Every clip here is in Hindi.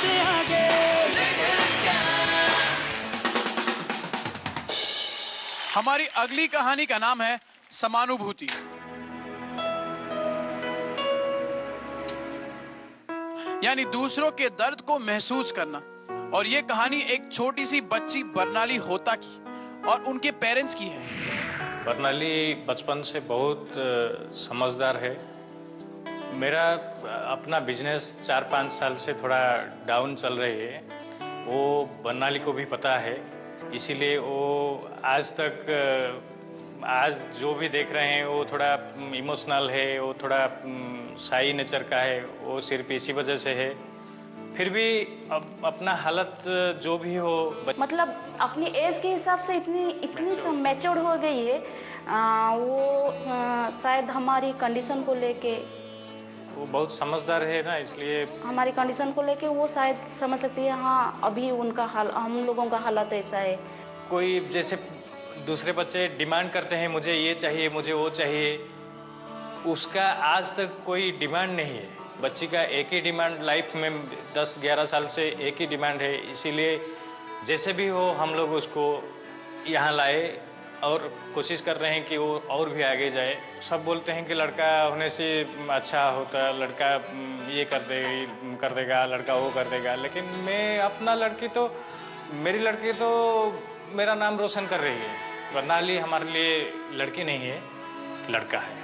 से आगे। हमारी अगली कहानी का नाम है समानुभूति। यानी दूसरों के दर्द को महसूस करना। और ये कहानी एक छोटी सी बच्ची बरनाली होता की और उनके पेरेंट्स की है। बरनाली बचपन से बहुत समझदार है। मेरा अपना बिजनेस 4-5 साल से थोड़ा डाउन चल रही है, वो बरनाली को भी पता है। इसीलिए वो आज तक आज जो भी देख रहे हैं वो थोड़ा इमोशनल है, वो थोड़ा शाई नेचर का है, वो सिर्फ इसी वजह से है। फिर भी अपना हालत जो भी हो मतलब अपनी एज के हिसाब से इतनी मैच्योर हो गई है। वो शायद हमारी कंडीशन को लेके वो बहुत समझदार है ना, इसलिए हमारी कंडीशन को लेके वो शायद समझ सकती है। हाँ, अभी उनका हाल, हम लोगों का हालत ऐसा है। कोई जैसे दूसरे बच्चे डिमांड करते हैं, मुझे ये चाहिए, मुझे वो चाहिए, उसका आज तक कोई डिमांड नहीं है। बच्ची का एक ही डिमांड लाइफ में 10-11 साल से एक ही डिमांड है। इसीलिए जैसे भी हो हम लोग उसको यहाँ लाए और कोशिश कर रहे हैं कि वो और भी आगे जाए। सब बोलते हैं कि लड़का होने से अच्छा होता, लड़का ये कर देगा, लड़का वो कर देगा। लेकिन मैं अपना मेरी लड़की तो मेरा नाम रोशन कर रही है। बरनाली हमारे लिए लड़की नहीं है, लड़का है।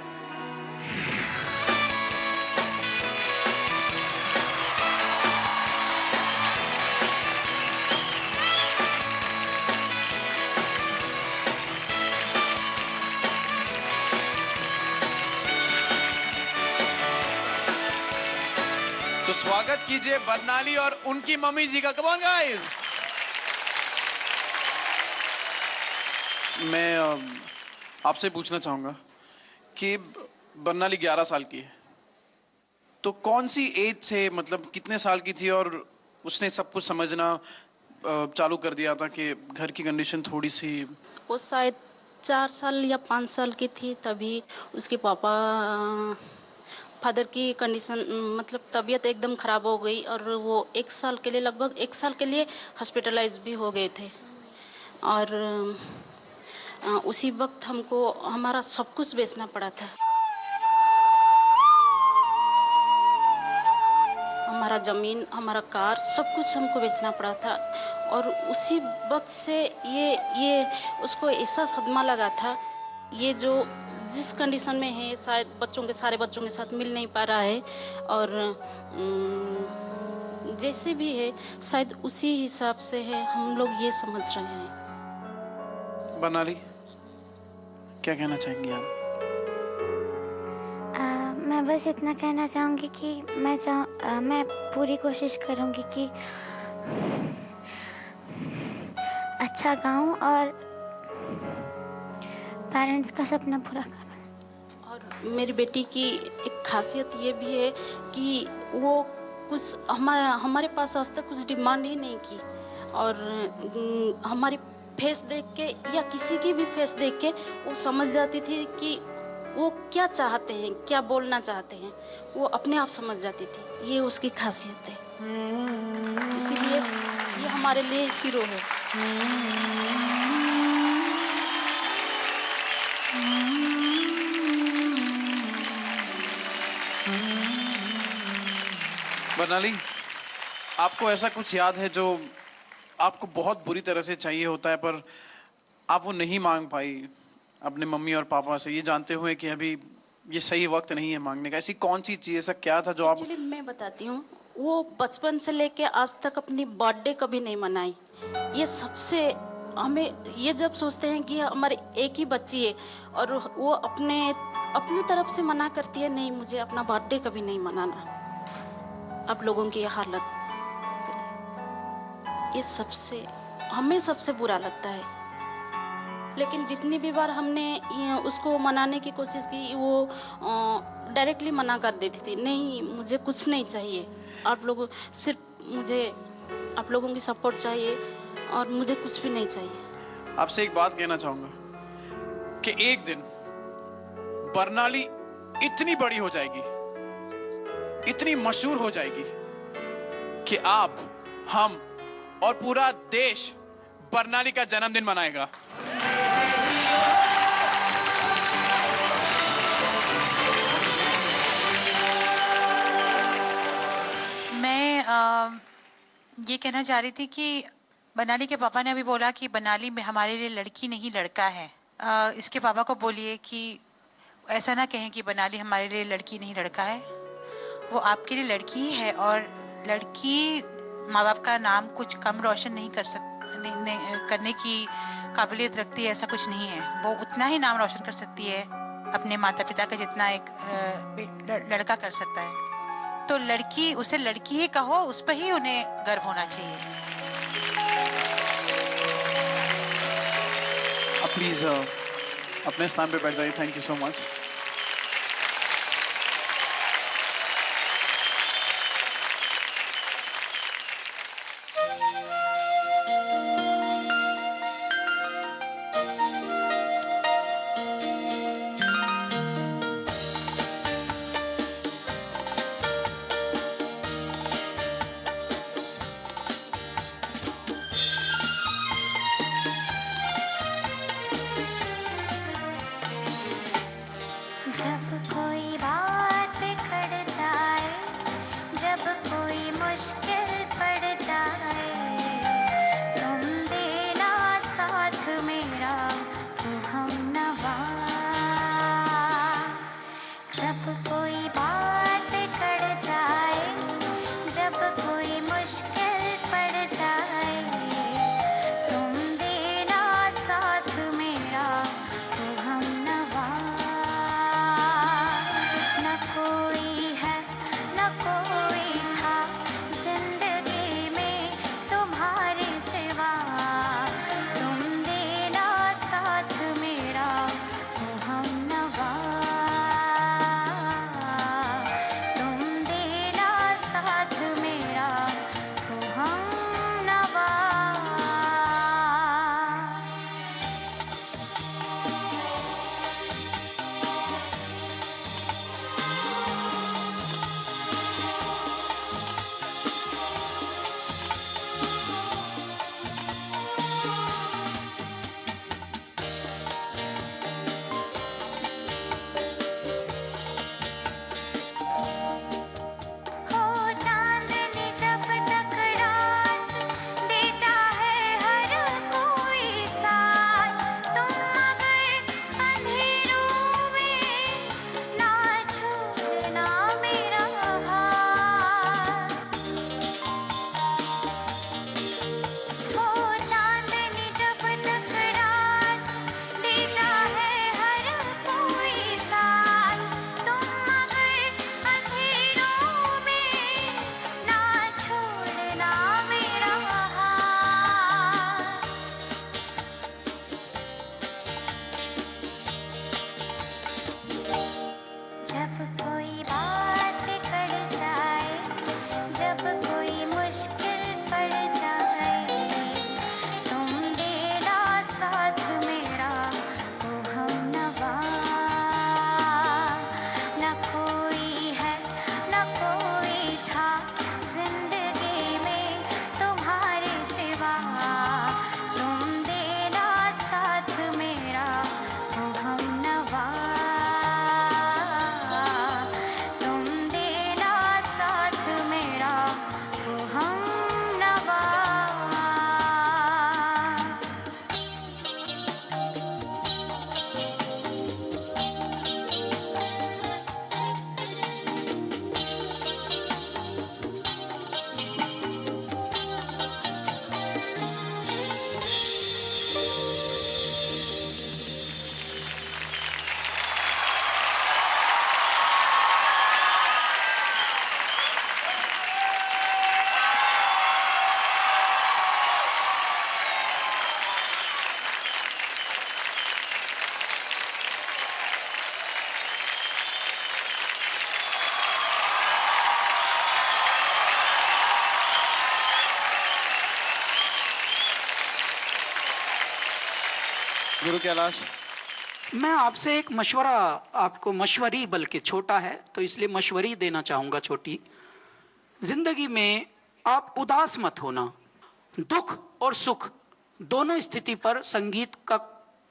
तो स्वागत कीजिए बरनाली और उनकी मम्मी जी का। Come on guys. मैं आपसे पूछना चाहूंगा कि बरनाली 11 साल की है, तो कौन सी एज से, मतलब कितने साल की थी और उसने सब कुछ समझना चालू कर दिया था कि घर की कंडीशन थोड़ी सी? वो शायद 4 साल या 5 साल की थी, तभी उसके फादर की कंडीशन, मतलब तबीयत एकदम ख़राब हो गई और वो लगभग 1 साल के लिए हॉस्पिटलाइज भी हो गए थे। और उसी वक्त हमको हमारा सब कुछ बेचना पड़ा था। हमारा ज़मीन, हमारा कार, सब कुछ हमको बेचना पड़ा था। और उसी वक्त से ये उसको ऐसा सदमा लगा था, ये जो जिस कंडीशन में है शायद सारे बच्चों के साथ मिल नहीं पा रहा है। और जैसे भी है शायद उसी हिसाब से है, हम लोग ये समझ रहे हैं। बरनाली, क्या कहना चाहेंगी आप? मैं बस इतना कहना चाहूँगी कि मैं पूरी कोशिश करूँगी कि अच्छा गाऊँ और पेरेंट्स का सपना पूरा करूँ। और मेरी बेटी की एक खासियत ये भी है कि वो कुछ हमारे पास आज तक कुछ डिमांड ही नहीं की। और हमारी फेस देख के या किसी की भी फेस देख के वो समझ जाती थी कि वो क्या चाहते हैं, क्या बोलना चाहते हैं, वो अपने आप समझ जाती थी। ये उसकी खासियत है, इसीलिए ये हमारे लिए हीरो है। बरनाली, आपको ऐसा कुछ याद है जो आपको बहुत बुरी तरह से चाहिए होता है पर आप वो नहीं मांग पाई अपने मम्मी और पापा से, ये जानते हुए कि अभी ये सही वक्त नहीं है मांगने का? ऐसी कौन सी चीज़, ऐसा क्या था जो आप? एक्चुअली मैं बताती हूँ, वो बचपन से लेके आज तक अपनी बर्थडे कभी नहीं मनाई। ये सबसे हमें ये जब सोचते हैं कि हमारी एक ही बच्ची है और वो अपनी तरफ से मना करती है, नहीं मुझे अपना बर्थडे कभी नहीं मनाना। आप लोगों की हालत, ये हमें सबसे बुरा लगता है। लेकिन जितनी भी बार हमने उसको मनाने की कोशिश की, वो डायरेक्टली मना कर देती थी, नहीं मुझे कुछ नहीं चाहिए, आप लोगों की सपोर्ट चाहिए और मुझे कुछ भी नहीं चाहिए। आपसे एक बात कहना चाहूंगा कि एक दिन बरनाली इतनी बड़ी हो जाएगी, इतनी मशहूर हो जाएगी कि आप, हम और पूरा देश बर्नाली का जन्मदिन मनाएगा। मैं ये कहना चाह रही थी कि बनाली के पापा ने अभी बोला कि बनाली में हमारे लिए लड़की नहीं लड़का है। इसके पापा को बोलिए कि ऐसा ना कहें कि बनाली हमारे लिए लड़की नहीं लड़का है, वो आपके लिए लड़की ही है। और लड़की माँ बाप का नाम कुछ कम रोशन नहीं करने की काबिलियत रखती है, ऐसा कुछ नहीं है। वो उतना ही नाम रोशन कर सकती है अपने माता पिता का जितना एक लड़का कर सकता है। तो लड़की, उसे लड़की ही कहो, उस पर ही उन्हें गर्व होना चाहिए। प्लीज अपने स्थान पे बैठ जाइए। Thank you so much. जब कोई बात बिगड़ जाए, जब कोई मुश्किल पड़ जाए, तुम देना साथ मेरा, तू हमनवा। जब कोई बात बिगड़ जाए, जब कोई मुश्किल पड़ जाए, तुम देना साथ मेरा, तू हमनवा। न कोई है न कोई था जिंदगी में तुम्हारे सिवा, तुम देना साथ मेरा, तू हमनवा। तुम देना साथ मेरा, तू हमनवा। हो चांदनी जब तक रात देता है हर कोई साथ, तुम मगर अंधेरों में ना छोड़ना मेरा हाथ। हो चांदनी जब तक रात देता है हर कोई साथ, तुम मगर अंधेरों में ना छोड़ना मेरा हाथ। जब कोई बात बिगड़ जाए, जब कोई मुश्किल पड़ जाए, तुम देना साथ मेरा, तू हमनवा। न कोई है न कोई था जिंदगी में तुम्हारे सिवा, तुम देना साथ मेरा, तू हमनवा। तुम देना साथ मेरा, तू हमनवा। गुरु कैलाश, मैं आपसे एक मशवरा, आपको मशवरी बल्कि छोटा है तो इसलिए मशवरी देना चाहूँगा। छोटी जिंदगी में आप उदास मत होना। दुख और सुख दोनों स्थिति पर संगीत का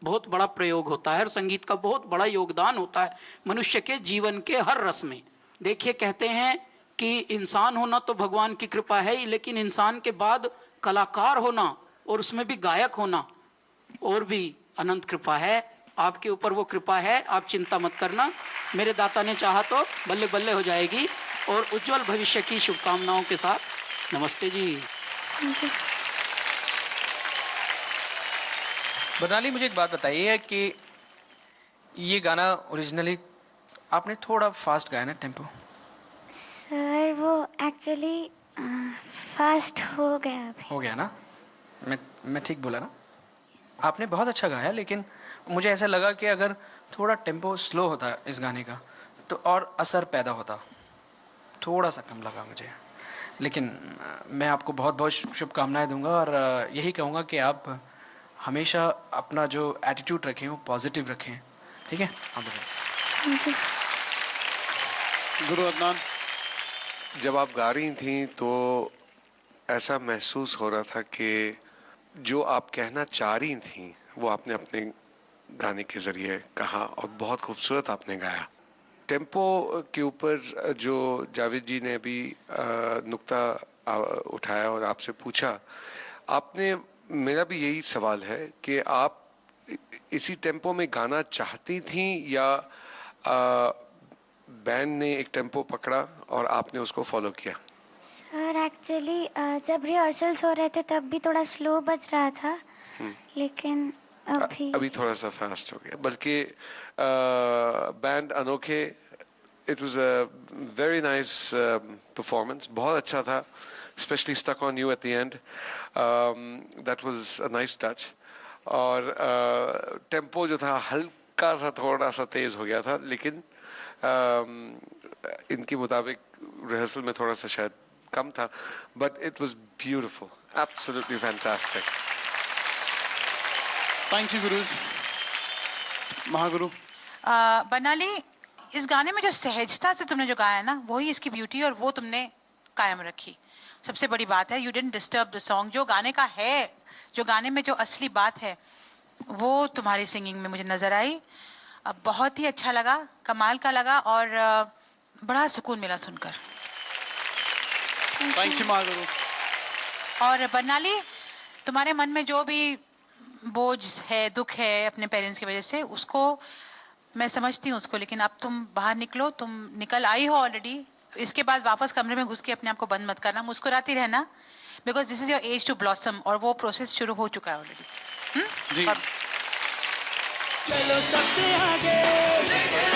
बहुत बड़ा प्रयोग होता है और संगीत का बहुत बड़ा योगदान होता है मनुष्य के जीवन के हर रस में। देखिए, कहते हैं कि इंसान होना तो भगवान की कृपा है ही, लेकिन इंसान के बाद कलाकार होना और उसमें भी गायक होना और भी अनंत कृपा है। आपके ऊपर वो कृपा है, आप चिंता मत करना। मेरे दाता ने चाहा तो बल्ले बल्ले हो जाएगी। और उज्जवल भविष्य की शुभकामनाओं के साथ नमस्ते जी। Thank you. बरनाली, मुझे एक बात बताइए कि ये गाना ओरिजिनली आपने थोड़ा फास्ट गाया ना, टेम्पो? सर वो एक्चुअली फास्ट हो गया अभी। हो गया ना? मैं ठीक बोला ना? आपने बहुत अच्छा गाया, लेकिन मुझे ऐसा लगा कि अगर थोड़ा टेम्पो स्लो होता इस गाने का तो और असर पैदा होता। थोड़ा सा कम लगा मुझे, लेकिन मैं आपको बहुत बहुत शुभकामनाएं दूंगा और यही कहूँगा कि आप हमेशा अपना जो एटीट्यूड रखें वो पॉजिटिव रखें, ठीक है? All the best. Thank you. गुरु अदनान, जब आप गा रही थी तो ऐसा महसूस हो रहा था कि जो आप कहना चाह रही थी वो आपने अपने गाने के ज़रिए कहा और बहुत खूबसूरत आपने गाया। टेम्पो के ऊपर जो जावेद जी ने अभी नुक्ता उठाया और आपसे पूछा, आपने, मेरा भी यही सवाल है कि आप इसी टेम्पो में गाना चाहती थी या बैंड ने एक टेम्पो पकड़ा और आपने उसको फॉलो किया? सर एक्चुअली जब रिहर्सल्स हो रहे थे तब भी थोड़ा स्लो बज रहा था, लेकिन अभी थोड़ा सा फास्ट हो गया। बल्कि बैंड अनोखे, it was a very nice performance, बहुत अच्छा था, specially stuck on you at the end, that was a nice touch. और टेम्पो जो था हल्का सा थोड़ा सा तेज हो गया था, लेकिन इनके मुताबिक रिहर्सल में थोड़ा सा शायद कम था, but it was beautiful, absolutely fantastic. Thank you gurus. Mahaguru, Banali, इस गाने में जो सहजता से तुमने जो गाया है ना, वही इसकी ब्यूटी और वो तुमने कायम रखी। सबसे बड़ी बात है, you didn't disturb the song. जो गाने का है, जो गाने में जो असली बात है, वो तुम्हारी सिंगिंग में मुझे नजर आई। बहुत ही अच्छा लगा, कमाल का लगा और बड़ा सुकून मिला सुनकर। Thank you Mahaguru. और बनाली, तुम्हारे मन में जो भी बोझ है, दुख है अपने पेरेंट्स की वजह से, उसको मैं समझती हूँ उसको, लेकिन अब तुम बाहर निकलो, तुम निकल आई हो ऑलरेडी। इसके बाद वापस कमरे में घुस के अपने आप को बंद मत करना, मुस्कुराती रहना, because this is your age to blossom, और वो प्रोसेस शुरू हो चुका है ऑलरेडी। जी। चलो सबसे आगे